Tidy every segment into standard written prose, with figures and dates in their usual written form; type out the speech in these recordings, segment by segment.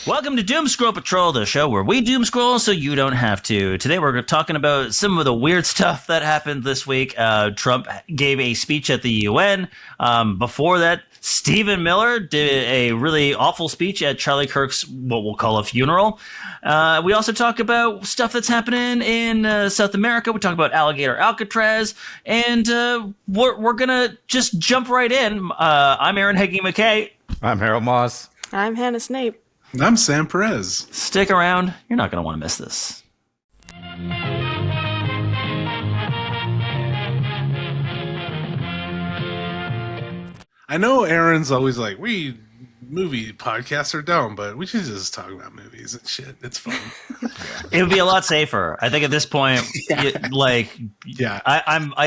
Welcome to Doom Scroll Patrol, the show where we doom scroll so you don't have to. Today we're talking about some of the weird stuff that happened this week. Trump gave a speech at the UN. Before that, Stephen Miller did a really awful speech at Charlie Kirk's, what we'll call a funeral. We also talk about stuff that's happening in South America. We talk about Alligator Alcatraz. And we're going to just jump right in. I'm Aaron Heggie McKay. I'm Harold Moss. I'm Hannah Snape. I'm Sam Perez. Stick around. You're not going to want to miss this. I know Aaron's always like, we movie podcasts are dumb, but we should just talk about movies and shit. It's fun. It would be a lot safer. I think at this point, I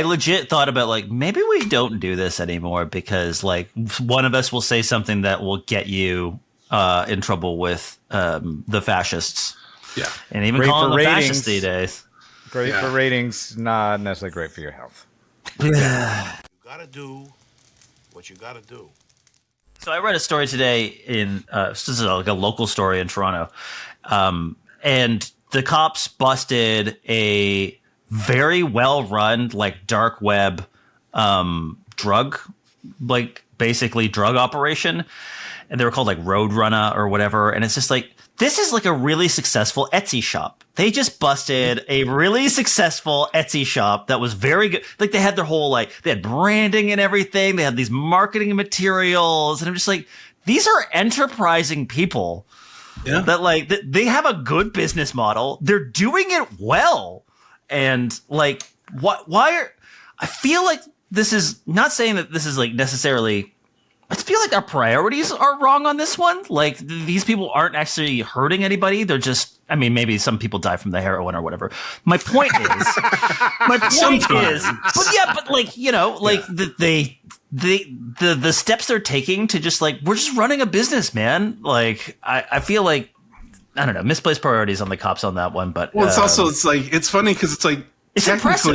legit thought about like, maybe we don't do this anymore because like one of us will say something that will get you in trouble with the fascists. Yeah. And even great calling them ratings. fascists these days. Great for ratings, not necessarily great for your health. You gotta do what you gotta do. So I read a story today in this is like a local story in Toronto, and the cops busted a very well run like dark web drug, like basically drug operation, and they were called like Roadrunner or whatever. And it's just like, this is like a really successful Etsy shop. They just busted a really successful Etsy shop that was very good. Like they had their whole, like they had branding and everything. They had these marketing materials. And I'm just like, these are enterprising people that like, they have a good business model. They're doing it well. And like, I feel like this is not saying that this is like necessarily, I feel like our priorities are wrong on this one. Like these people aren't actually hurting anybody. They're just, I mean, maybe some people die from the heroin or whatever. My point is, but like, you know, like the steps they're taking to just like, we're just running a business, man. Like I feel like, I don't know, misplaced priorities on the cops on that one. But well, it's like, it's funny because it's like, it's impressive.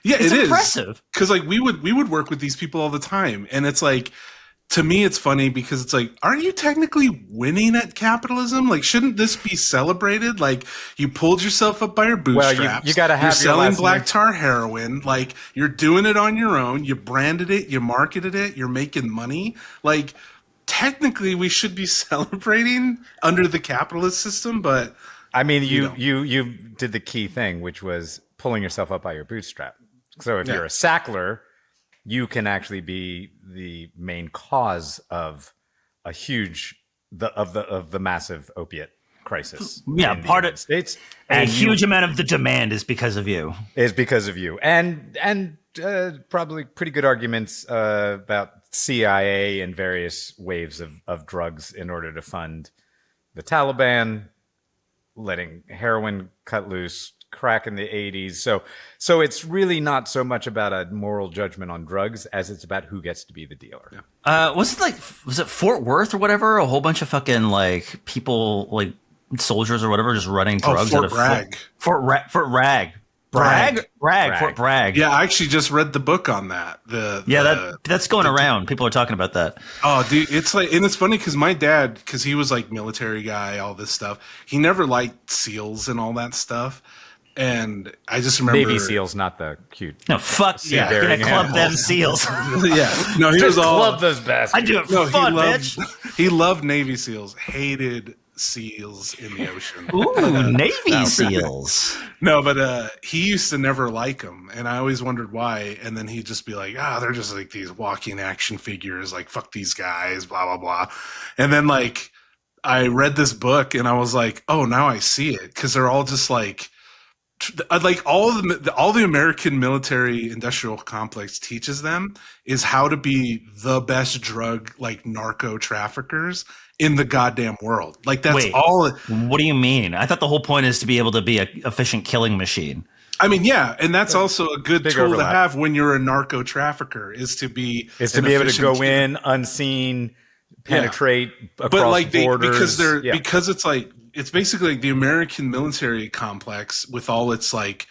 Yeah, it's impressive. Impressive. Because like we would work with these people all the time. And it's like, to me, it's funny because it's like, aren't you technically winning at capitalism? Like, shouldn't this be celebrated? Like, you pulled yourself up by your bootstraps. Well, you got to have you're selling black tar heroin. Like, you're doing it on your own. You branded it. You marketed it. You're making money. Like, technically, we should be celebrating under the capitalist system. But I mean, you did the key thing, which was pulling yourself up by your bootstrap. So if you're a Sackler, you can actually be the main cause of a huge of the massive opiate crisis. Yeah, part of States. A huge amount of the demand is because of you. And probably pretty good arguments about CIA and various waves of drugs in order to fund the Taliban, letting heroin cut loose, crack in the 80s. So it's really not so much about a moral judgment on drugs as it's about who gets to be the dealer. Yeah. Was it Fort Worth or whatever? A whole bunch of fucking like people, like soldiers or whatever, just running drugs Fort out of Bragg. Fort Bragg. Yeah, I actually just read the book on that. That's going around. People are talking about that. Oh, dude, it's like, and it's funny because my dad, because he was like military guy, all this stuff. He never liked SEALs and all that stuff. And I just remember Navy SEALs, not the cute. No, fuck yeah, gonna club them SEAls. Yeah, no, he Just was all club those bastards. I do it for fun, bitch. He loved Navy SEAls, hated SEAls in the ocean. Ooh, Navy SEAls. No, but he used to never like them, and I always wondered why. And then he'd just be like, they're just like these walking action figures, like fuck these guys, blah blah blah. And then like I read this book, and I was like, oh, now I see it, because they're all just like all the American military industrial complex teaches them is how to be the best drug like narco traffickers in the goddamn world. Like that's all. What do you mean? I thought the whole point is to be able to be an efficient killing machine. I mean, yeah, and that's also a good tool to have when you're a narco trafficker is to be able to go in unseen, penetrate across borders. Because it's like, it's basically like the American military complex with all its like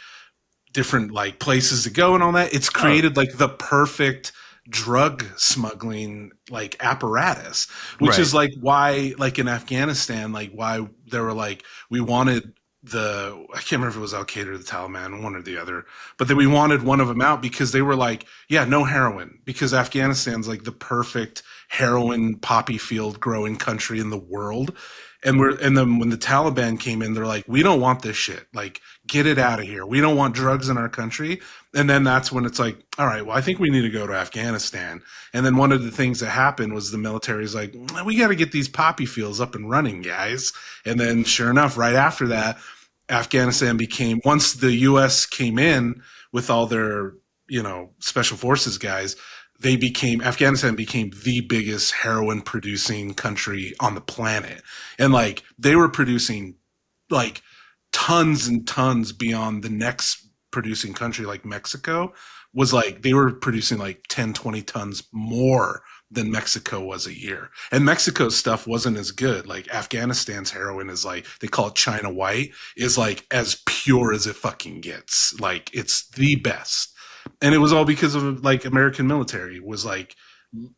different like places to go and all that. It's created like the perfect drug smuggling like apparatus, which is like why like in Afghanistan, like why they were like we wanted I can't remember if it was Al-Qaeda or the Taliban, one or the other, but then we wanted one of them out because they were like, yeah, no heroin, because Afghanistan's like the perfect heroin poppy field growing country in the world. And then when the Taliban came in, they're like, we don't want this shit. Like, get it out of here. We don't want drugs in our country. And then that's when it's like, all right, well, I think we need to go to Afghanistan. And then one of the things that happened was the military's like, we got to get these poppy fields up and running, guys. And then sure enough, right after that, Afghanistan became, once the U.S. came in with all their, special forces guys, Afghanistan became the biggest heroin producing country on the planet. And like they were producing like tons and tons beyond the next producing country, like Mexico was like, they were producing like 10, 20 tons more than Mexico was a year. And Mexico's stuff wasn't as good. Like Afghanistan's heroin is like, they call it China White, is like as pure as it fucking gets. Like it's the best. And it was all because of like American military was like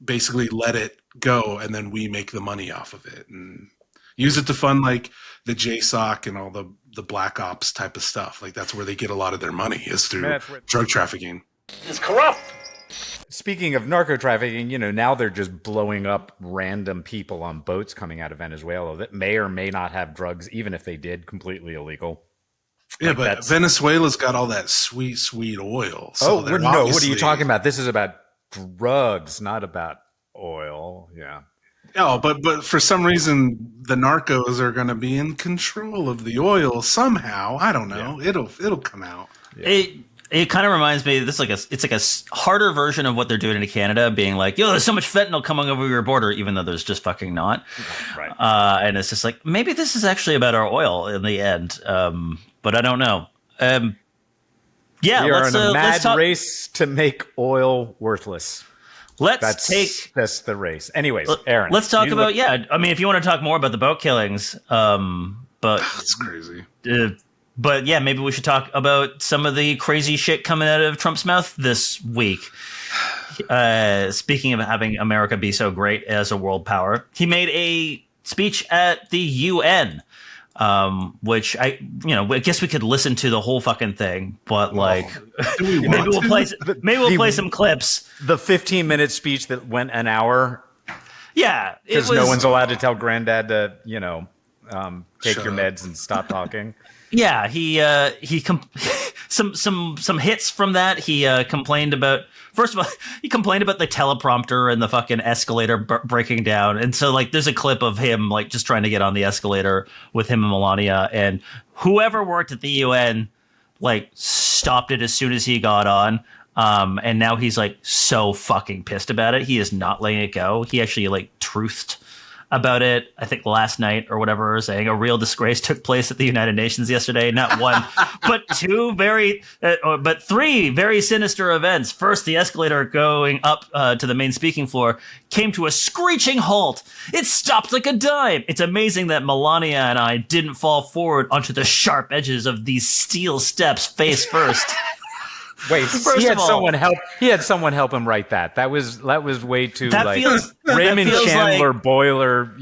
basically let it go and then we make the money off of it and use it to fund like the JSOC and all the black ops type of stuff. Like that's where they get a lot of their money is through drug trafficking. It's corrupt. Speaking of narco trafficking, now they're just blowing up random people on boats coming out of Venezuela that may or may not have drugs, even if they did, completely illegal. Yeah, like but Venezuela's got all that sweet, sweet oil. So what are you talking about? This is about drugs, not about oil. Yeah. Oh, but for some reason, the narcos are going to be in control of the oil somehow. I don't know. Yeah. It'll come out. Yeah. It kind of reminds me, it's like a harder version of what they're doing in Canada, being like, yo, there's so much fentanyl coming over your border, even though there's just fucking not. Right. And it's just like, maybe this is actually about our oil in the end. But I don't know. We are in a mad race to make oil worthless. That's the race. Anyways, Aaron. Let's talk about, I mean, if you want to talk more about the boat killings, but that's crazy. But yeah, maybe we should talk about some of the crazy shit coming out of Trump's mouth this week. Speaking of having America be so great as a world power, he made a speech at the UN, which I guess we could listen to the whole fucking thing, but like maybe we'll play some clips. The 15-minute speech that went an hour. Yeah, because no one's allowed to tell Granddad to take your meds and stop talking. Yeah, some hits from that. He complained about, first of all, he complained about the teleprompter and the fucking escalator breaking down. And so like there's a clip of him like just trying to get on the escalator with him and Melania, and whoever worked at the UN like stopped it as soon as he got on. And now he's like so fucking pissed about it. He is not letting it go. He actually like truthed about it, I think last night or whatever, saying a real disgrace took place at the United Nations yesterday. Not one, but three very sinister events. First, the escalator going up to the main speaking floor came to a screeching halt. It stopped like a dime. It's amazing that Melania and I didn't fall forward onto the sharp edges of these steel steps face first. Wait, he had someone help him write that. That was way too Raymond Chandler like, boiler,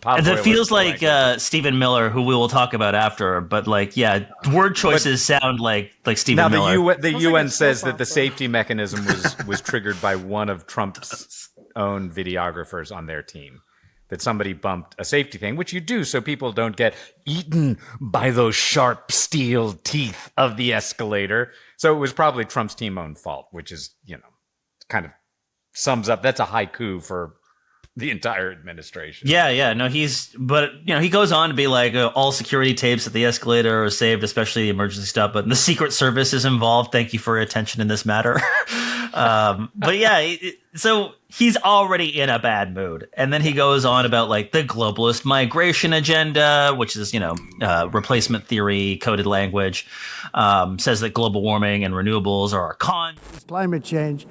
That feels like Stephen Miller, who we will talk about after. But like, yeah, word choices sound like Stephen Miller. The UN says that the safety mechanism was triggered by one of Trump's own videographers on their team. That somebody bumped a safety thing, which you do so people don't get eaten by those sharp steel teeth of the escalator. So it was probably Trump's team own fault, which is, kind of sums up. That's a haiku for the entire administration. Yeah. No, he goes on to be like, all security tapes at the escalator are saved, especially the emergency stuff, but the Secret Service is involved. Thank you for your attention in this matter. But yeah, so he's already in a bad mood. And then he goes on about like the globalist migration agenda, which is, replacement theory, coded language, says that global warming and renewables are a con. Climate change.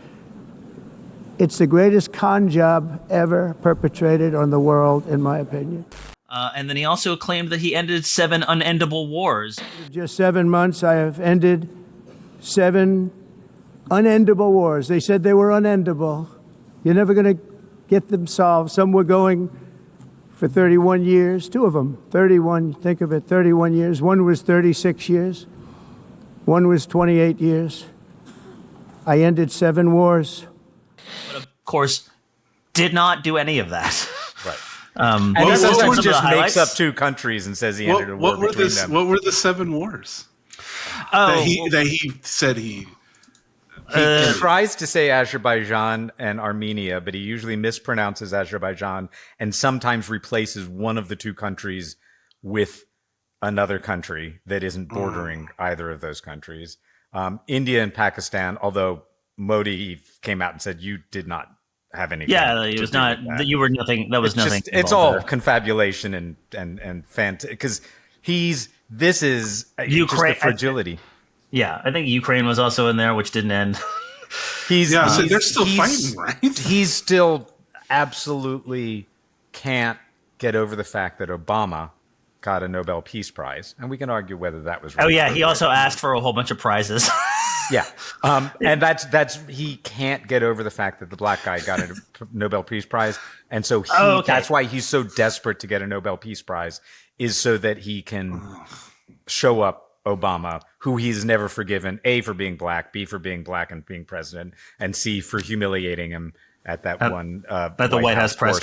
It's the greatest con job ever perpetrated on the world, in my opinion. And then he also claimed that he ended 7 unendable wars. In just 7 months, I have ended 7 unendable wars. They said they were unendable. You're never going to get them solved. Some were going for 31 years, 2 of them, 31, think of it, 31 years. One was 36 years. One was 28 years. I ended 7 wars. But of course, did not do any of that. Right. And And that's he some sometimes of the just makes highlights. up 2 countries and says he ended a war between them. What were the 7 wars Oh, that he said he? He tries to say Azerbaijan and Armenia, but he usually mispronounces Azerbaijan and sometimes replaces one of the 2 countries with another country that isn't bordering either of those countries. India and Pakistan, although Modi came out and said you did not have anything. yeah, it was not. You were nothing. That was nothing. It's all involved confabulation and because this is Ukraine- just the fragility. Yeah, I think Ukraine was also in there, which didn't end. So they're still fighting, right? He's still absolutely can't get over the fact that Obama got a Nobel Peace Prize, and we can argue whether that was right. Oh yeah, he also asked for a whole bunch of prizes. Yeah, and that's he can't get over the fact that the black guy got a Nobel Peace Prize, and so that's why he's so desperate to get a Nobel Peace Prize, is so that he can show up Obama, who he's never forgiven, A, for being black, B, for being black and being president, and C, for humiliating him at that one at the White House press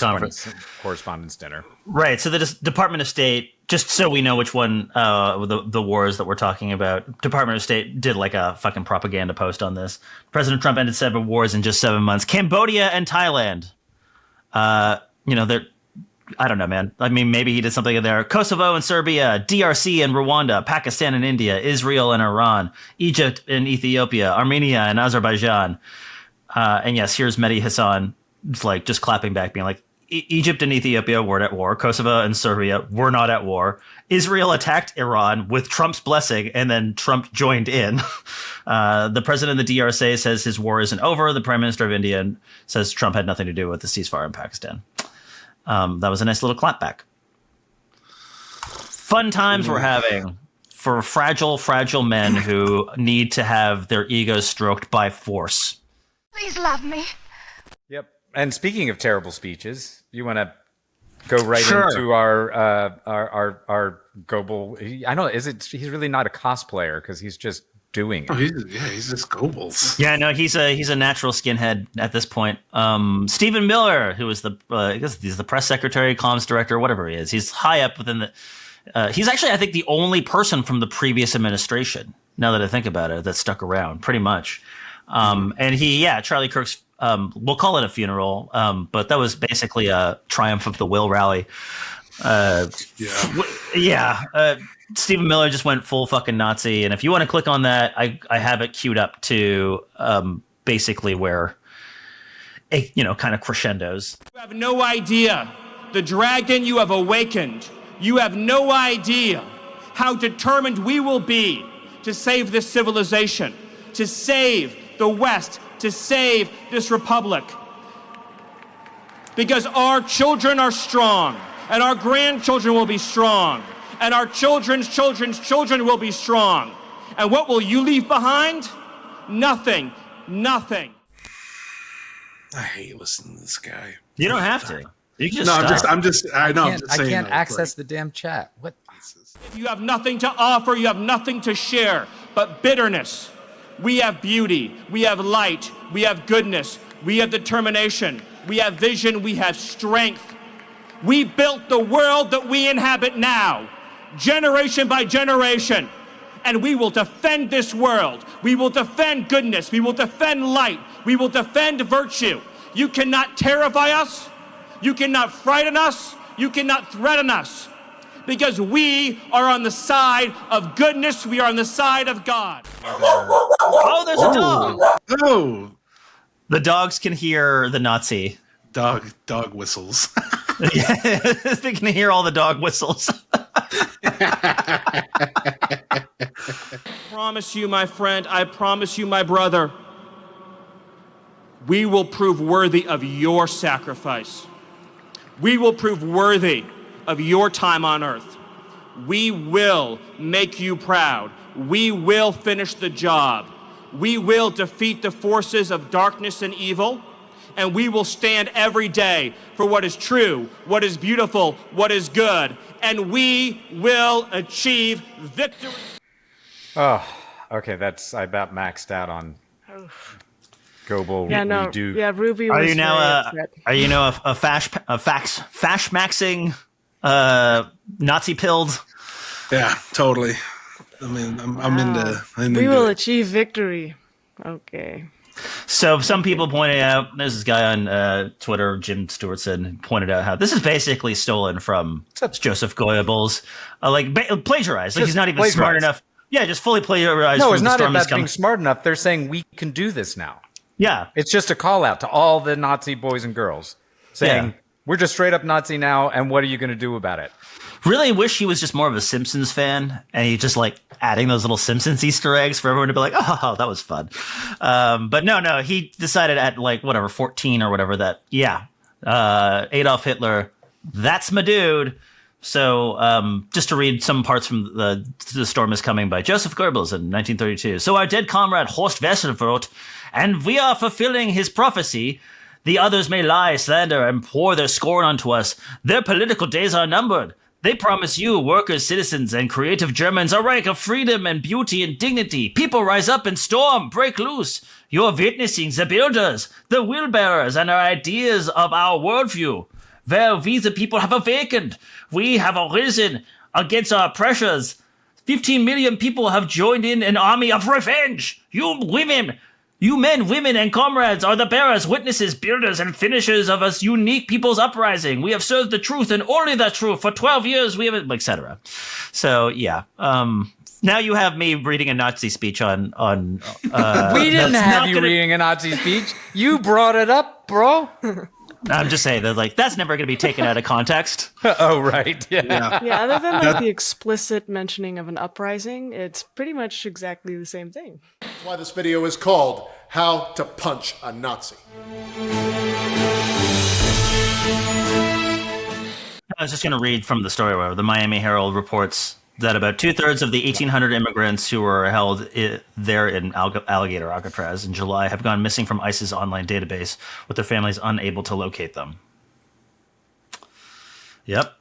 correspondence dinner. Right. So the Department of State, just so we know which one the wars that we're talking about, Department of State did like a fucking propaganda post on this. President Trump ended 7 wars in just 7 months. Cambodia and Thailand. They're, I don't know, man. I mean, maybe he did something in there. Kosovo and Serbia, DRC and Rwanda, Pakistan and India, Israel and Iran, Egypt and Ethiopia, Armenia and Azerbaijan. And yes, here's Mehdi Hassan, just clapping back, being like, Egypt and Ethiopia weren't at war. Kosovo and Serbia were not at war. Israel attacked Iran with Trump's blessing, and then Trump joined in. The president of the DRC says his war isn't over. The prime minister of India says Trump had nothing to do with the ceasefire in Pakistan. That was a nice little clapback. Fun times we're having for fragile, fragile men who need to have their egos stroked by force. Please love me. Yep. And speaking of terrible speeches, you want to go right Sure. into our Goebel. I know, he's really not a cosplayer because he's just doing it. Oh, he's just Goebels. Yeah, no, he's a natural skinhead at this point. Stephen Miller, who is I guess he's the press secretary, comms director, whatever he is. He's high up within the. He's actually, I think, the only person from the previous administration. Now that I think about it, that stuck around pretty much. And Charlie Kirk's. We'll call it a funeral, but that was basically a triumph of the will rally. Stephen Miller just went full fucking Nazi, and if you want to click on that, I have it queued up to basically where it kind of crescendos. You have no idea the dragon you have awakened. You have no idea how determined we will be to save this civilization, to save the West, to save this republic. Because our children are strong, and our grandchildren will be strong, and our children's children's children will be strong. And what will you leave behind? Nothing. Nothing. I hate listening to this guy. You don't have to. You can just No, I'm stop. just. I know. I can't access the damn chat. What? If you have nothing to offer, you have nothing to share but bitterness. We have beauty, we have light, we have goodness, we have determination, we have vision, we have strength. We built the world that we inhabit now, generation by generation, and we will defend this world. We will defend goodness, we will defend light, we will defend virtue. You cannot terrify us, you cannot frighten us, you cannot threaten us, because we are on the side of goodness, we are on the side of God. Oh, there's a dog. Oh, The dogs can hear the Nazi. dog whistles. They can hear all the dog whistles. I promise you, my friend, I promise you, my brother, we will prove worthy of your sacrifice. We will prove worthy of your time on earth. We will make you proud. We will finish the job. We will defeat the forces of darkness and evil, and we will stand every day for what is true, what is beautiful, what is good, and we will achieve victory. Oh, okay. That's I about maxed out on Goebel. Yeah, no, redo. yeah, Ruby was Are you now very upset. are you now a fash maxing Nazi pilled? Yeah, totally. I mean, I'm into. We will achieve victory. Okay. So some people pointed out, there's this guy on Twitter, Jim Stewartson, pointed out how this is basically stolen from Joseph Goebbels, plagiarized. Like he's not even smart plagiarized. enough. Yeah, just fully plagiarized. No, from it's The not Storm Is about Coming. being smart enough. They're saying we can do this now. Yeah, It's just a call out to all the Nazi boys and girls saying, Yeah. we're just straight up Nazi now, and what are you going to do about it? really wish he was just more of a Simpsons fan, and he just like adding those little Simpsons Easter eggs for everyone to be like, oh, that was fun. But no, he decided at 14 or whatever that Adolf Hitler, that's my dude. So just to read some parts from the Storm Is Coming by Joseph Goebbels in 1932. So our dead comrade Horst Wessel wrote, and we are fulfilling his prophecy. The others may lie, slander, and pour their scorn onto us. Their political days are numbered. They promise you, workers, citizens, and creative Germans, a rank of freedom and beauty and dignity. People rise up and storm, break loose. You're witnessing the builders, the will-bearers, and our ideas of our worldview. Well, we the people have awakened. We have arisen against our oppressors. 15 million people have joined in an army of revenge. You women, you men, women, and comrades are the bearers, witnesses, builders, and finishers of us unique people's uprising. We have served the truth and only the truth for 12 years. We have, etc. So yeah. Now you have me reading a Nazi speech on. We didn't have you reading a Nazi speech. You brought it up, bro. I'm just saying that that's never going to be taken out of context. Oh, right. Yeah. Yeah, other than the explicit mentioning of an uprising, it's pretty much exactly the same thing. That's why this video is called How to Punch a Nazi. I was just going to read from the story where the Miami Herald reports that about 2/3 of the 1,800 immigrants who were held there in Alligator Alcatraz in July have gone missing from ICE's online database, with their families unable to locate them. Yep.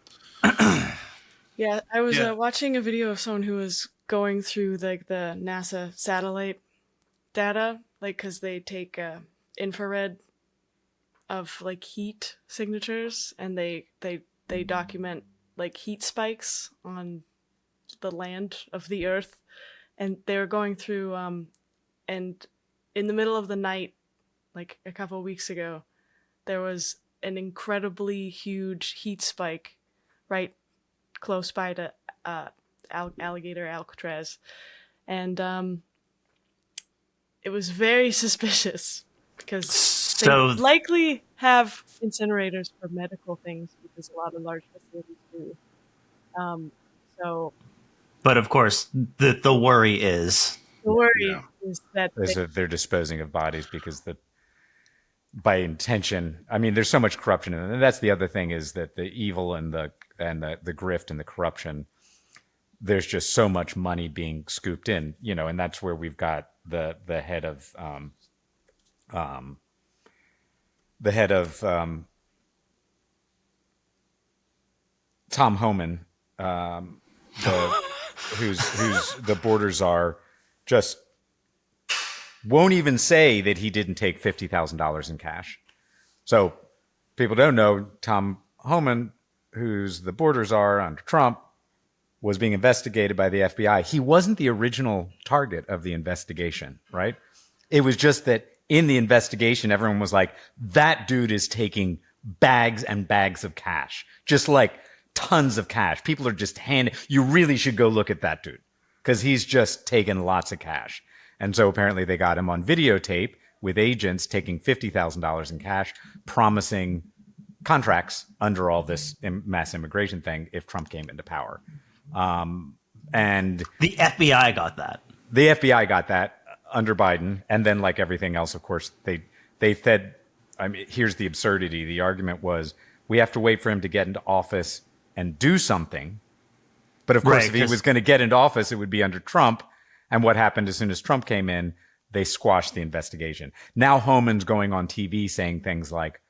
Yeah, I was Yeah. watching a video of someone who was going through the NASA satellite data, because they take infrared of heat signatures, and they document heat spikes on the land of the Earth, and they were going through and in the middle of the night, a couple of weeks ago, there was an incredibly huge heat spike right close by to Alligator Alcatraz, and it was very suspicious because they likely have incinerators for medical things, because a lot of large facilities do. But of course, the worry is is that They're disposing of bodies because by intention. I mean, there's so much corruption in it. And that's the other thing, is that the evil and the grift and the corruption, there's just so much money being scooped in, and that's where we've got the head of Tom Homan, who's the borders are, just won't even say that he didn't take $50,000 in cash. So people don't know, Tom Homan, who's the borders are under Trump, was being investigated by the FBI. He wasn't the original target of the investigation, right? It was just that in the investigation, everyone was like, that dude is taking bags and bags of cash, just tons of cash. People are just you really should go look at that dude, because he's just taken lots of cash. And so apparently they got him on videotape with agents taking $50,000 in cash, promising contracts under all this mass immigration thing if Trump came into power. And the FBI got that. The FBI got that under Biden. And then, like everything else, of course, they fed. I mean, here's the absurdity. The argument was, we have to wait for him to get into office and do something. But of course, if he was going to get into office, it would be under Trump. And what happened as soon as Trump came in, they squashed the investigation. Now Homan's going on TV saying things like,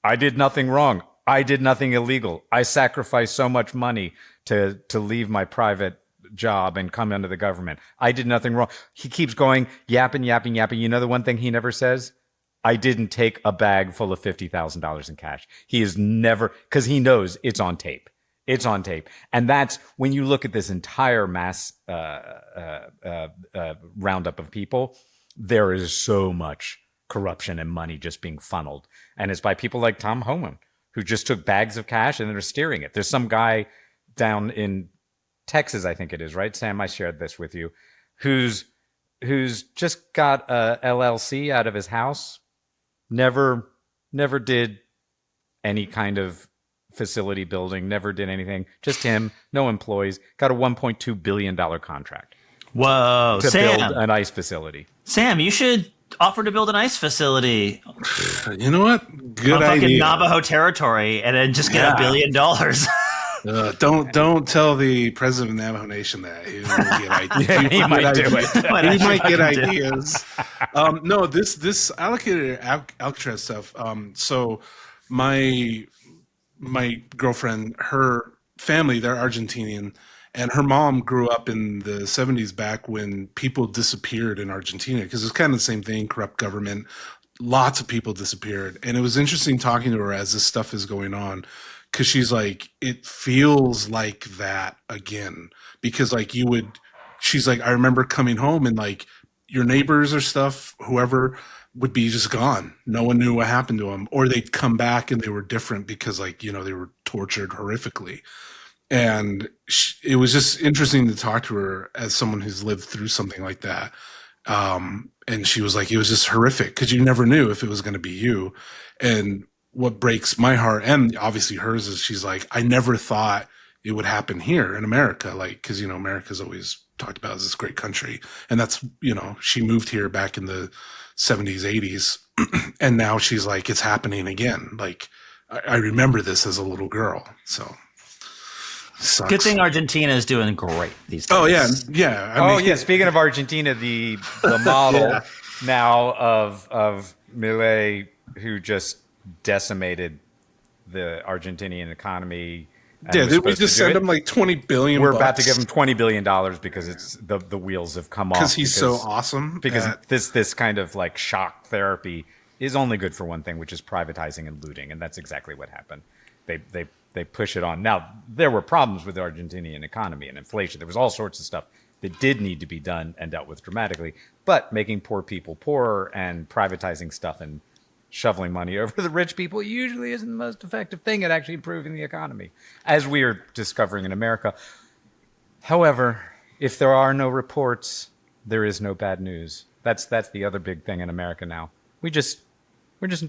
I did nothing wrong. I did nothing illegal. I sacrificed so much money to leave my private job and come into the government. I did nothing wrong. He keeps going, yapping. You know the one thing he never says? I didn't take a bag full of $50,000 in cash. He is never, because he knows it's on tape. It's on tape. And that's when you look at this entire mass roundup of people, there is so much corruption and money just being funneled. And it's by people like Tom Homan, who just took bags of cash and they're steering it. There's some guy down in Texas, I think it is, right? Sam, I shared this with you, who's just got a LLC out of his house, never did any kind of facility building, never did anything, just him, no employees, got a $1.2 billion contract. Whoa, to Sam. build an ice facility. Sam, you should offer to build an ice facility. You know what? Good on fucking idea. Navajo territory, and then just get $1 billion. Don't tell the president of Navajo Nation that. He might do it. He might get ideas. No, this Alligator Alcatraz stuff. So my girlfriend, her family, they're Argentinian, and her mom grew up in the 70s back when people disappeared in Argentina, because it's kind of the same thing, corrupt government. Lots of people disappeared. And it was interesting talking to her as this stuff is going on, because she's like, it feels like that again. Because like she's like, I remember coming home and like your neighbors or stuff, whoever would be just gone. No one knew what happened to them. Or they'd come back and they were different because like, they were tortured horrifically. And it was just interesting to talk to her as someone who's lived through something like that. And she was like, it was just horrific because you never knew if it was going to be you. And what breaks my heart, and obviously hers, is she's like, I never thought it would happen here in America. Like, because, America's always talked about as this great country. And that's, she moved here back in the 70s, 80s. And now she's like, it's happening again. Like, I remember this as a little girl. So. Sucks. Good thing Argentina is doing great these days. Oh yeah. I mean, Speaking of Argentina, the model now of Milei, who just decimated the Argentinian economy. Did we just send him like $20 billion? We're about to give him $20 billion because it's the wheels have come off. Because he's so awesome. Because this kind of like shock therapy is only good for one thing, which is privatizing and looting, and that's exactly what happened. They push it on. Now, there were problems with the Argentinian economy and inflation. There was all sorts of stuff that did need to be done and dealt with dramatically. But making poor people poorer and privatizing stuff and shoveling money over to the rich people usually isn't the most effective thing at actually improving the economy, as we are discovering in America. However, if there are no reports, there is no bad news. That's the other big thing in America now. We're just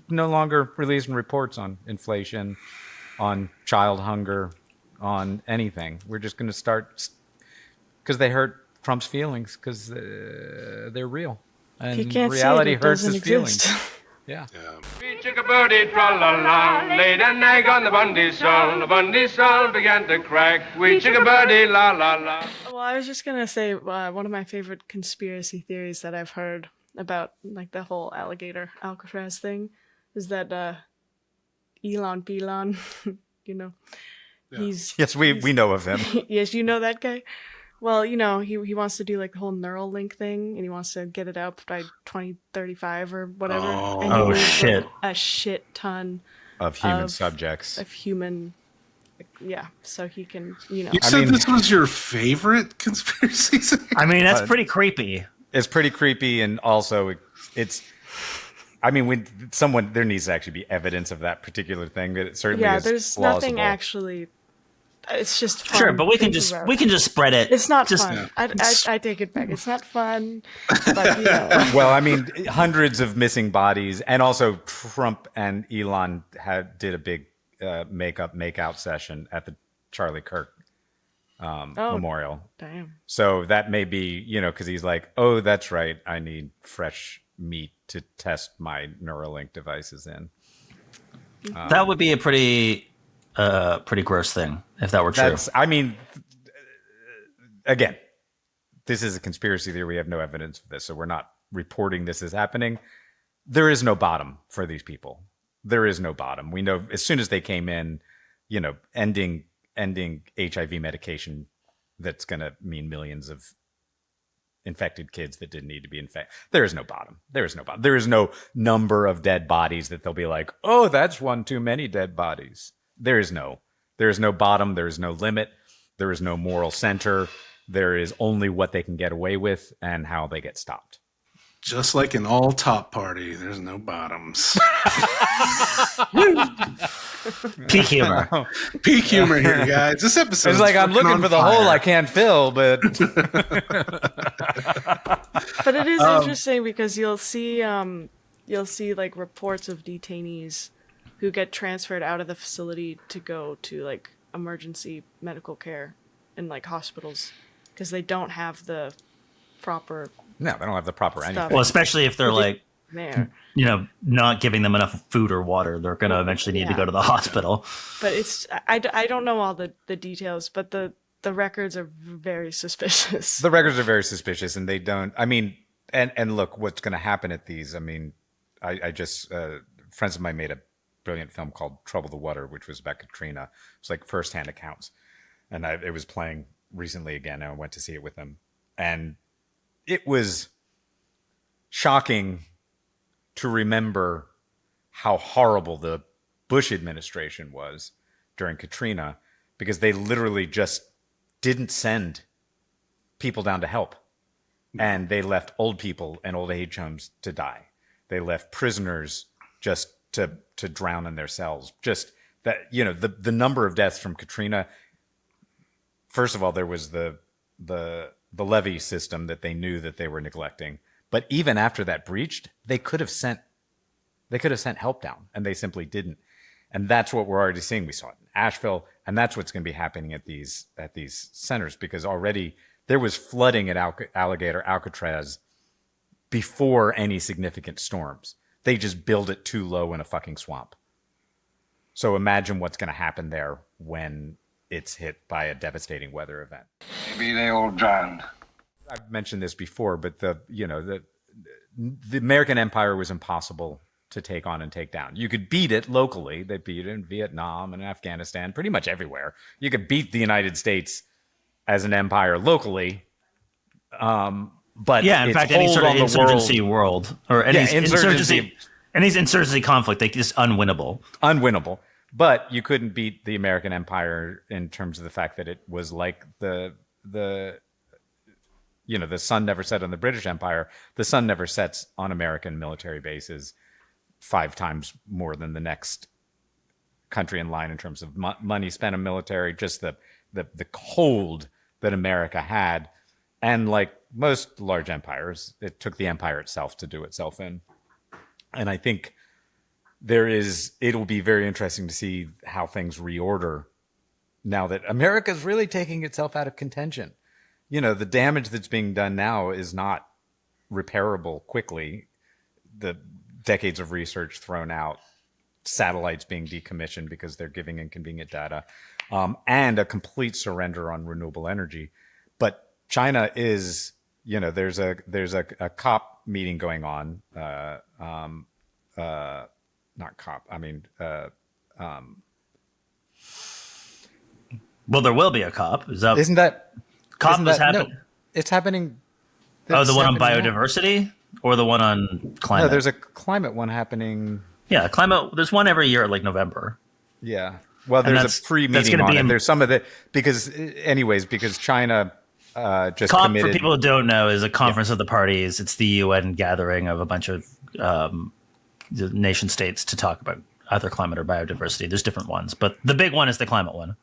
no longer releasing reports on inflation, on child hunger, on anything. We're just going to start, because they hurt Trump's feelings, because they're real. And reality hurts his feelings. Yeah. We took a birdie, tra-la-la, laid an egg on the Bundy sun began to crack. We took a birdie, la-la-la. Well, I was just going to say one of my favorite conspiracy theories that I've heard about like the whole Alligator Alcatraz thing is that Elon Pelon, Yes, we know of him. Yes, you know that guy. Well, he wants to do like the whole neural link thing, and he wants to get it up by 2035 or whatever. Oh shit! Like a shit ton of human subjects. Of human, so he can, You said this was your favorite conspiracy theory? I mean, that's pretty creepy. It's pretty creepy, and also it's. I mean, when there needs to actually be evidence of that particular thing. That it certainly is there's plausible. nothing actually. It's just fun. Sure, but we can just spread it. It's not fun. I take it back. It's not fun. But, Well, I mean, hundreds of missing bodies, and also Trump and Elon did a big make-out session at the Charlie Kirk memorial. Damn. So that may be, because he's like, oh, that's right, I need fresh meat to test my Neuralink devices in. That would be a pretty gross thing if that were true. I mean, again, this is a conspiracy theory. We have no evidence of this, so we're not reporting this is happening. There is no bottom for these people. There is no bottom. We know as soon as they came in, ending HIV medication, that's going to mean millions of infected kids that didn't need to be infected. There is no bottom. There is no bottom. There is no number of dead bodies that they'll be like, oh, that's one too many dead bodies. There is no bottom. There is no limit. There is no moral center. There is only what they can get away with and how they get stopped. Just like an all top party, there's no bottoms. Peak humor. Peak humor here, guys. This episode is like I'm looking for the hole I can't fill, but But it is interesting because you'll see like reports of detainees who get transferred out of the facility to go to like emergency medical care in like hospitals because they don't have the proper. No, they don't have the proper anything. Well, especially if they're like, there. Not giving them enough food or water, they're going to eventually need to go to the hospital. But I don't know all the details, but the records are very suspicious. The records are very suspicious, and they don't. I mean, and look, what's going to happen at these? I mean, I just friends of mine made a brilliant film called Trouble the Water, which was about Katrina. It's like firsthand accounts, and it was playing recently again. And I went to see it with them, and it was shocking to remember how horrible the Bush administration was during Katrina, because they literally just didn't send people down to help. And they left old people and old age homes to die. They left prisoners just to drown in their cells. Just that, the number of deaths from Katrina. First of all, there was the levee system that they knew that they were neglecting. But even after that breached, they could have sent help down, and they simply didn't. And that's what we're already seeing. We saw it in Asheville, and that's what's going to be happening at these centers, because already there was flooding at Alligator Alcatraz before any significant storms. They just build it too low in a fucking swamp. So imagine what's going to happen there when it's hit by a devastating weather event. Maybe they all drowned. I've mentioned this before, but the American empire was impossible to take on and take down. You could beat it locally. They beat it in Vietnam and Afghanistan, pretty much everywhere. You could beat the United States as an empire locally. But yeah, in fact, any sort of insurgency world or any insurgency conflict, they just unwinnable. Unwinnable. But you couldn't beat the American empire in terms of the fact that it was like the sun never set on the British Empire. The sun never sets on American military bases 5 times more than the next country in line in terms of money spent on military, just the hold that America had. And like most large empires, it took the empire itself to do itself in. And I think it'll be very interesting to see how things reorder now that America's really taking itself out of contention. The damage that's being done now is not repairable quickly. The decades of research thrown out, satellites being decommissioned because they're giving inconvenient data, and a complete surrender on renewable energy. But China is, there's a COP meeting going on. Not COP. I mean, well, there will be a COP. Isn't that COP is happening? No, it's happening. Oh, the one on biodiversity or the one on climate? No, there's a climate one happening. Yeah, climate. There's one every year at like November. Yeah. Well, there's a pre-meeting on it. There's some of it because China just COP, committed. for people who don't know, is a conference of the parties. It's the UN gathering of a bunch of nation states to talk about either climate or biodiversity. There's different ones, but the big one is the climate one.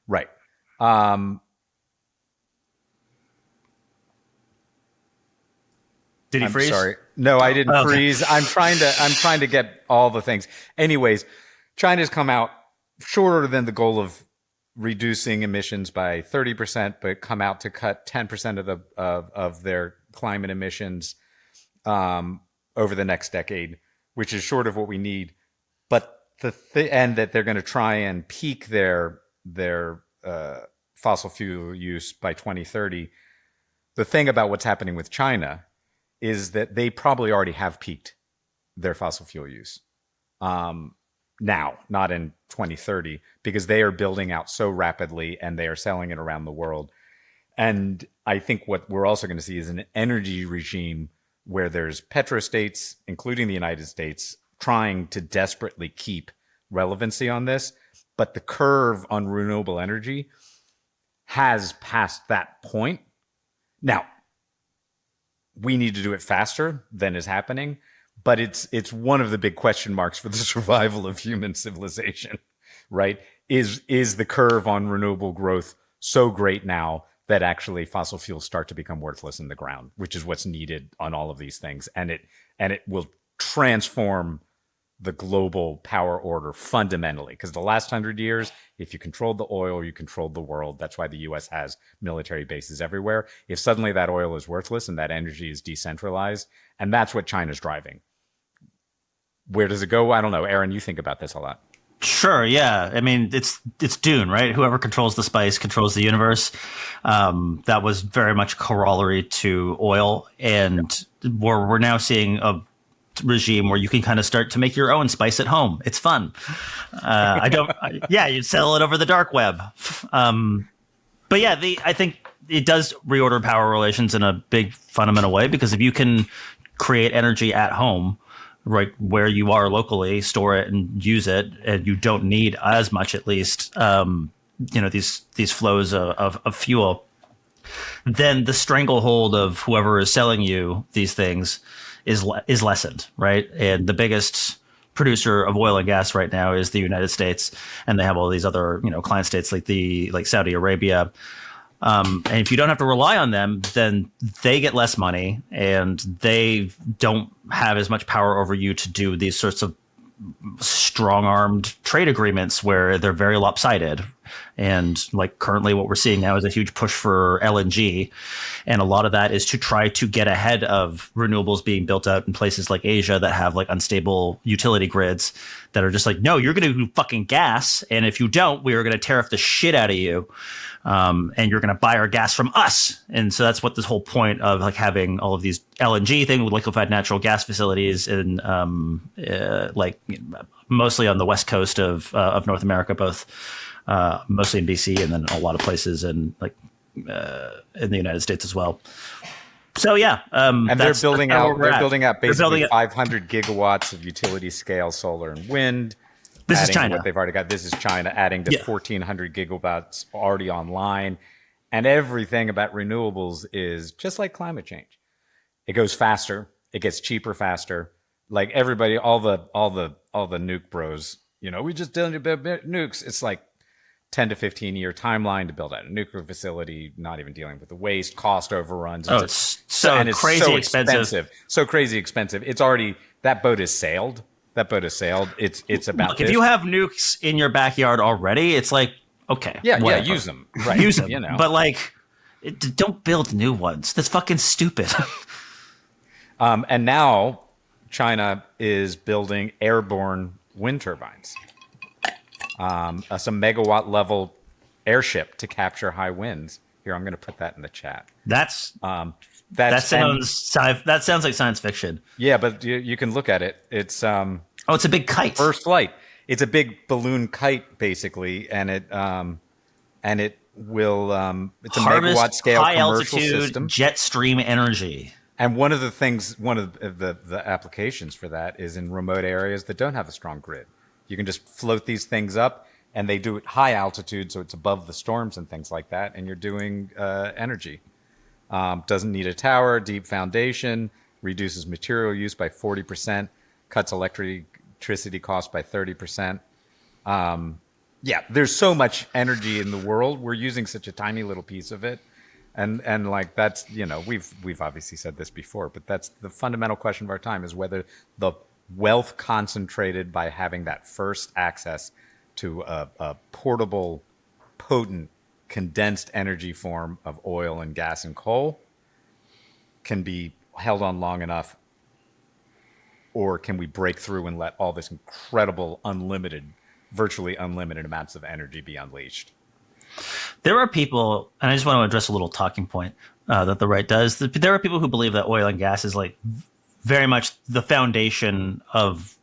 Right. Did he freeze? Sorry. No, I didn't freeze. I'm trying to get all the things. Anyways, China's come out shorter than the goal of reducing emissions by 30%, but come out to cut 10% of their climate emissions over the next decade, which is short of what we need. But and that they're going to try and peak their fossil fuel use by 2030. The thing about what's happening with China is that they probably already have peaked their fossil fuel use. Now, not in 2030, because they are building out so rapidly and they are selling it around the world. And I think what we're also going to see is an energy regime where there's petrostates, including the United States, trying to desperately keep relevancy on this. But the curve on renewable energy has passed that point. Now, we need to do it faster than is happening. But it's one of the big question marks for the survival of human civilization, right? Is the curve on renewable growth so great now that actually fossil fuels start to become worthless in the ground, which is what's needed on all of these things, and it will transform the global power order fundamentally. Because the last 100 years, if you controlled the oil, you controlled the world. That's why the U.S. has military bases everywhere. If suddenly that oil is worthless and that energy is decentralized, and that's what China's driving. Where does it go? I don't know. Aaron, you think about this a lot. Sure, yeah. I mean, it's Dune, right? Whoever controls the spice controls the universe. That was very much corollary to oil, and we're now seeing a regime where you can kind of start to make your own spice at home. It's fun. You sell it over the dark web. But yeah, I think it does reorder power relations in a big fundamental way, because if you can create energy at home, right where you are locally, store it and use it, and you don't need as much, at least, these flows of fuel, then the stranglehold of whoever is selling you these things is lessened, right? And the biggest producer of oil and gas right now is the United States, and they have all these other client states like Saudi Arabia. And if you don't have to rely on them, then they get less money, and they don't have as much power over you to do these sorts of strong-armed trade agreements where they're very lopsided. And like currently what we're seeing now is a huge push for LNG. And a lot of that is to try to get ahead of renewables being built out in places like Asia that have like unstable utility grids that are just like, no, you're going to do fucking gas. And if you don't, we are going to tariff the shit out of you. And you're going to buy our gas from us. And so that's what this whole point of like having all of these LNG thing with liquefied natural gas facilities in mostly on the west coast of North America, both mostly in BC and then a lot of places in in the United States as well. So yeah, and they're building out basically 500 gigawatts of utility scale solar and wind. This is China. What they've already got. This is China adding to 1,400 gigawatts already online, and everything about renewables is just like climate change. It goes faster. It gets cheaper faster. Like everybody, all the nuke bros, we just did nukes. It's like 10 to 15 year timeline to build out a nuclear facility. Not even dealing with the waste, cost overruns. It's so crazy expensive. So crazy expensive. It's already that boat has sailed. It's about. Look, if you have nukes in your backyard already, it's like, okay, yeah, use them, right? Use them, but like, don't build new ones. That's fucking stupid. And now China is building airborne wind turbines, some megawatt level airship to capture high winds. Here, I'm going to put that in the chat. That sounds like science fiction. Yeah, but you can look at it. It's it's a big kite. First flight. It's a big balloon kite, basically, and it will it's a harvest megawatt scale high commercial altitude system. Jet stream energy. And one of the applications for that is in remote areas that don't have a strong grid. You can just float these things up, and they do it high altitude, so it's above the storms and things like that, and you're doing energy. Doesn't need a tower, deep foundation, reduces material use by 40%, cuts electricity costs by 30%. There's so much energy in the world. We're using such a tiny little piece of it. And like that's, we've obviously said this before, but that's the fundamental question of our time, is whether the wealth concentrated by having that first access to a portable, potent, condensed energy form of oil and gas and coal can be held on long enough, or can we break through and let all this incredible virtually unlimited amounts of energy be unleashed? There are people, and I just want to address a little talking point that the right does. There are people who believe that oil and gas is like very much the foundation of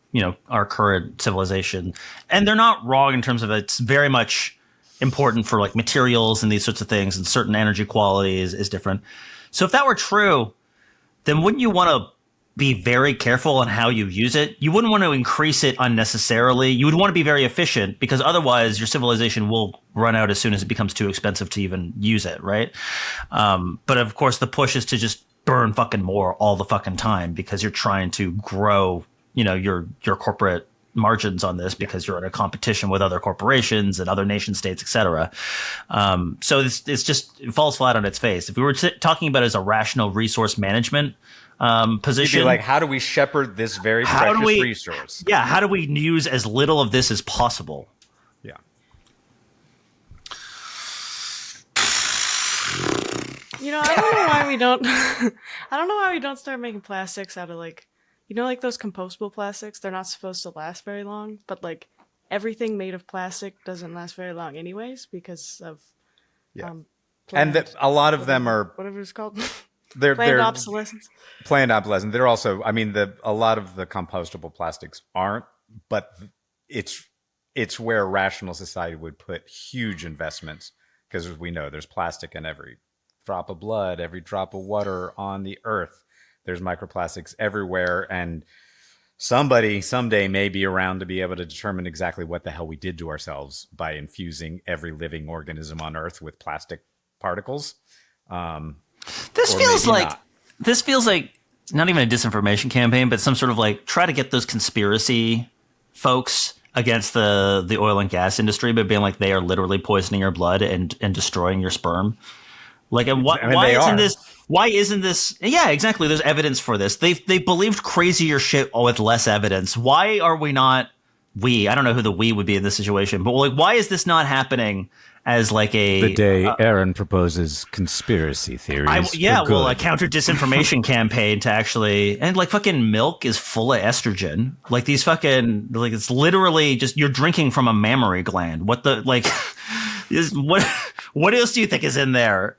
our current civilization, and they're not wrong in terms of it's very much important for like materials and these sorts of things, and certain energy quality is different. So if that were true, then wouldn't you want to be very careful on how you use it? You wouldn't want to increase it unnecessarily. You would want to be very efficient, because otherwise your civilization will run out as soon as it becomes too expensive to even use it, right? But of course, the push is to just burn fucking more all the fucking time, because you're trying to grow, your corporate margins on this, because you're in a competition with other corporations and other nation states, etc. So it falls flat on its face. If we were talking about it as a rational resource management position, you'd be like, how do we shepherd this very precious resource? Yeah, how do we use as little of this as possible? Yeah. I don't know why we don't. I don't know why we don't start making plastics out of like those compostable plastics. They're not supposed to last very long, but like everything made of plastic doesn't last very long anyways because of and a lot of them are whatever it's called. They're obsolescence. Planned obsolescence. They're also, a lot of the compostable plastics aren't, but it's where a rational society would put huge investments, because as we know, there's plastic in every drop of blood, every drop of water on the earth. There's microplastics everywhere, and somebody someday may be around to be able to determine exactly what the hell we did to ourselves by infusing every living organism on Earth with plastic particles. This feels like not even a disinformation campaign, but some sort of like try to get those conspiracy folks against the oil and gas industry, but being like they are literally poisoning your blood and destroying your sperm. Like, and why isn't this? Yeah, exactly. There's evidence for this. They believed crazier shit with less evidence. Why are we not? I don't know who the we would be in this situation, but like, why is this not happening as like the day Aaron proposes conspiracy theories? A counter disinformation campaign to actually, and like fucking milk is full of estrogen. Like these fucking, like it's literally just you're drinking from a mammary gland. What the like is what? What else do you think is in there?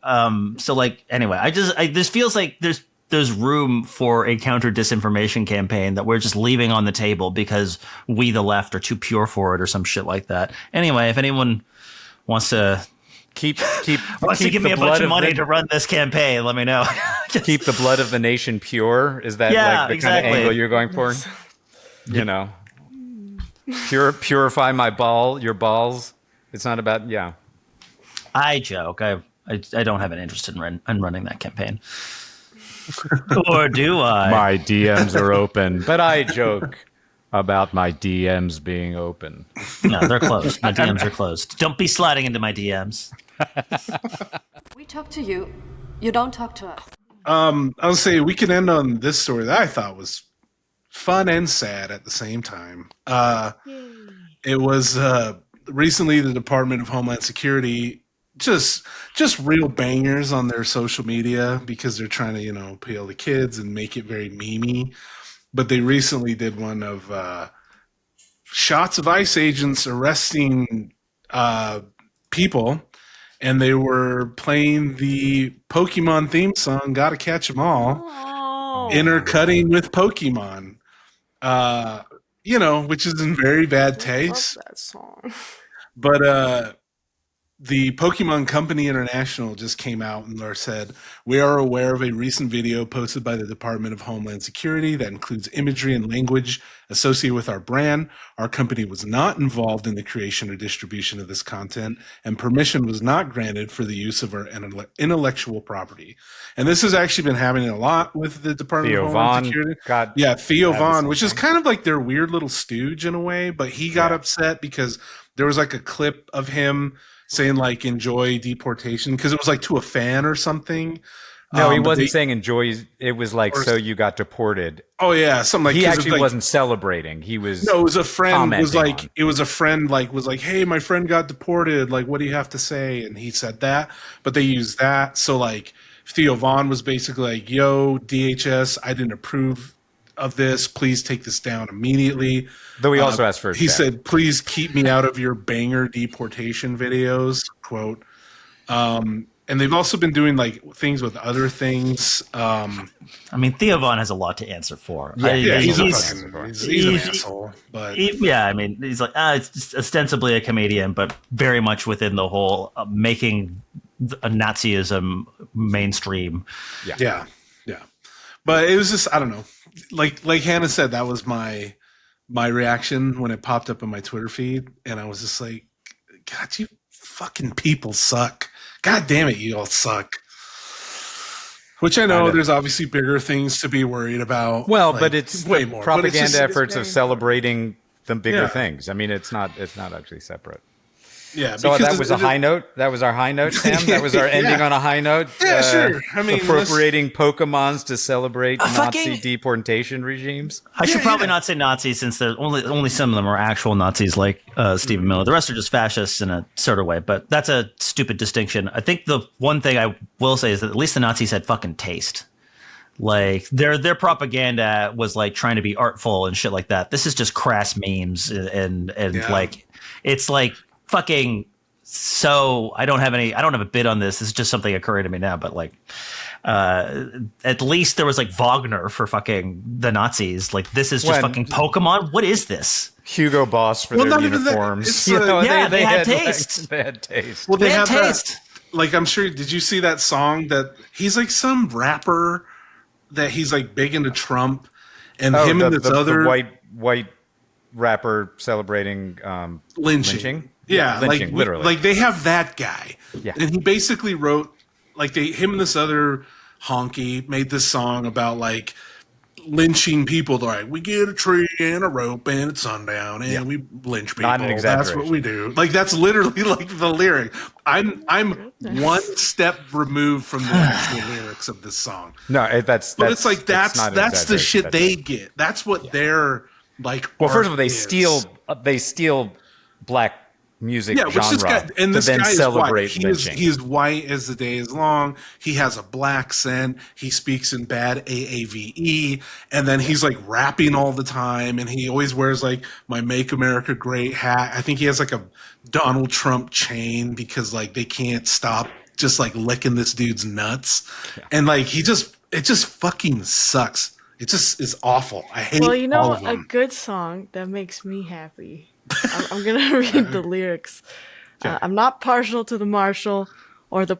So like anyway, this feels like there's room for a counter disinformation campaign that we're just leaving on the table because we the left are too pure for it or some shit like that. Anyway, if anyone wants to keep give me a bunch of money to run this campaign, let me know. Keep the blood of the nation pure. Is that like the kind of angle you're going for? Purify your balls. It's not about I joke. I don't have an interest in running that campaign. Or do I? My DMs are open, but I joke about my DMs being open. No, they're closed. My DMs are closed. Don't be sliding into my DMs. We talk to you. You don't talk to us. I'll say we can end on this story that I thought was fun and sad at the same time. It was recently the Department of Homeland Security just real bangers on their social media because they're trying to appeal to kids and make it very memey. But they recently did one of shots of ICE agents arresting people, and they were playing the Pokemon theme song, "Gotta Catch 'Em All," intercutting with Pokemon, which is in very bad taste. I love that song. But the Pokemon Company International just came out and said, "We are aware of a recent video posted by the Department of Homeland Security that includes imagery and language associated with our brand. Our company was not involved in the creation or distribution of this content, and permission was not granted for the use of our intellectual property." And this has actually been happening a lot with the Department of Homeland Security. Theo Vaughn, which is kind of like their weird little stooge in a way, but he got upset because there was like a clip of him saying like enjoy deportation because it was like to a fan or something. No, he wasn't saying enjoy. It was like so you got deported. Oh yeah, something like he actually wasn't celebrating. He was it was a friend was like was like, "Hey, my friend got deported. Like, what do you have to say?" And he said that, but they used that. So like Theo Vaughn was basically like, "Yo, DHS, I didn't approve of this. Please take this down immediately. Though he also asked for a he check. said, please keep me out of your banger deportation videos, quote. And they've also been doing like things with other things. I mean, Theo Von has a lot to answer for. Yeah, he's an he's- asshole. But Yeah, I mean, he's like it's just ostensibly a comedian, but very much within the whole making a Nazism mainstream. yeah. But it was just, I don't know. Like Hannah said, that was my reaction when it popped up on my Twitter feed, and I was just like, God, you fucking people suck. God damn it, you all suck. Which I know there's obviously bigger things to be worried about. Well, like, but it's way more propaganda But it's just, efforts of celebrating the bigger Yeah. things. I mean, it's not actually separate. Yeah, So because that was a high note. That was our high note, Sam. That was our ending on a high note. Yeah, sure. I mean, appropriating Pokemons to celebrate Nazi fucking- deportation regimes. I should probably not say Nazis since there's only some of them are actual Nazis, like Stephen Miller. The rest are just fascists in a sort of way. But that's a stupid distinction. I think the one thing I will say is that at least the Nazis had fucking taste. Like their propaganda was like trying to be artful and shit like that. This is just crass memes and like it's like fucking. So I don't have a bid on this. This is just something occurring to me now. But like, at least there was like Wagner for fucking the Nazis. Like this is just fucking Pokemon. What is this? Hugo Boss for their uniforms. They had taste. They had taste. Well, they have taste. Like, I'm sure. Did you see that song that he's like some rapper that he's like big into Trump, and him and this other white rapper celebrating lynching. Yeah, lynching, like literally. like they have that guy, and he basically wrote like him and this other honky made this song about like lynching people. Like, we get a tree and a rope and it's sundown and we lynch people. Not an That's what we do. Like that's literally like the lyric. I'm one step removed from the actual lyrics of this song. No, that's it's like that's not an the shit exaggeration. they get. That's what they're like. Well, first of all, art they is. steal black music Which genre this guy, and this to then guy is celebrate white. lynching. He is white as the day is long. He has a black accent. He speaks in bad AAVE, and then he's like rapping all the time. And he always wears like my "Make America Great" hat. I think he has like a Donald Trump chain because like they can't stop just like licking this dude's nuts, and like it just fucking sucks. It just is awful. I hate. Well, you know, all of a them. good song that makes me happy. I'm gonna read the lyrics. I'm not partial to the Marshal or the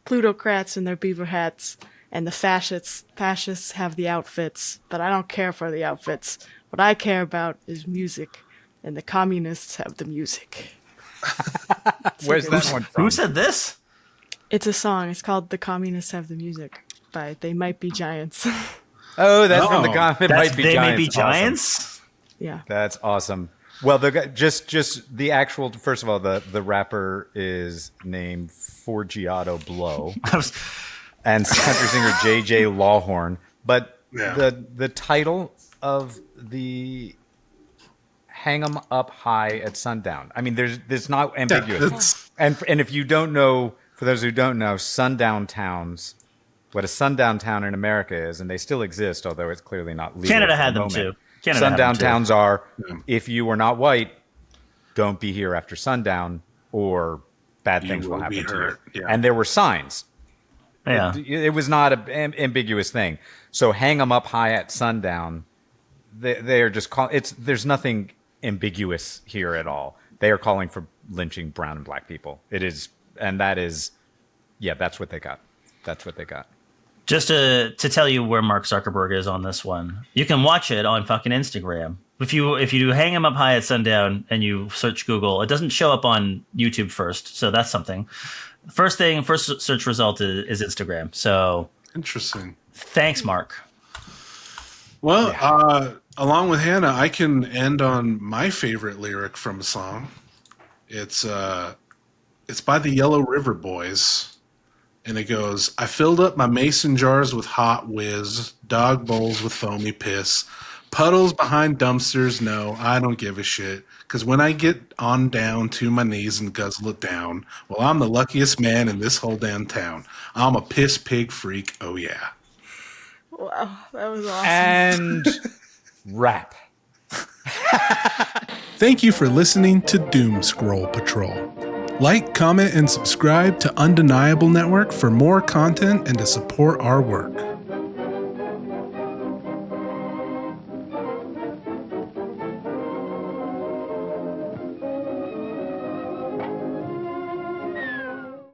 plutocrats in their beaver hats, and the fascists have the outfits, but I don't care for the outfits. What I care about is music, and the communists have the music. Where's that one from? Who said this? It's a song. It's called "The Communists Have the Music" by They Might Be Giants. Oh, that's from the guy. It That's might be They Giants. May Be Awesome. Giants. Yeah. That's awesome. Well, the guy, just the actual. First of all, the rapper is named Forgiato Blow, and country singer J.J. Lawhorn. But the title of the "Hang 'Em Up High at Sundown." I mean, there's not ambiguous. And if you don't know, for those who don't know, sundown towns. What a sundown town in America is, and they still exist, although it's clearly not legal. Canada at the had them moment. too. Canada had Sundown them too. towns are, if you are not white, don't be here after sundown, or bad things will happen to hurt. you. Yeah. And there were signs. Yeah. It was not an ambiguous thing. So hang them up high at sundown. They are just call. There's nothing ambiguous here at all. They are calling for lynching brown and black people. It is, and that is, yeah, that's what they got. That's what they got. Just to tell you where Mark Zuckerberg is on this one, you can watch it on fucking Instagram. If you do Hang 'Em Up High at Sundown and you search Google, it doesn't show up on YouTube first, so that's something. First search result is Instagram. So Interesting. thanks, Mark. Well, along with Hannah, I can end on my favorite lyric from a song. It's by the Yellow River Boys. And it goes, I filled up my mason jars with hot whiz, dog bowls with foamy piss, puddles behind dumpsters, no, I don't give a shit. Because when I get on down to my knees and guzzle it down, well, I'm the luckiest man in this whole damn town. I'm a piss pig freak, oh yeah. Wow, that was awesome. And wrap. Thank you for listening to Doom Scroll Patrol. Like, comment, and subscribe to Undeniable Network for more content and to support our work.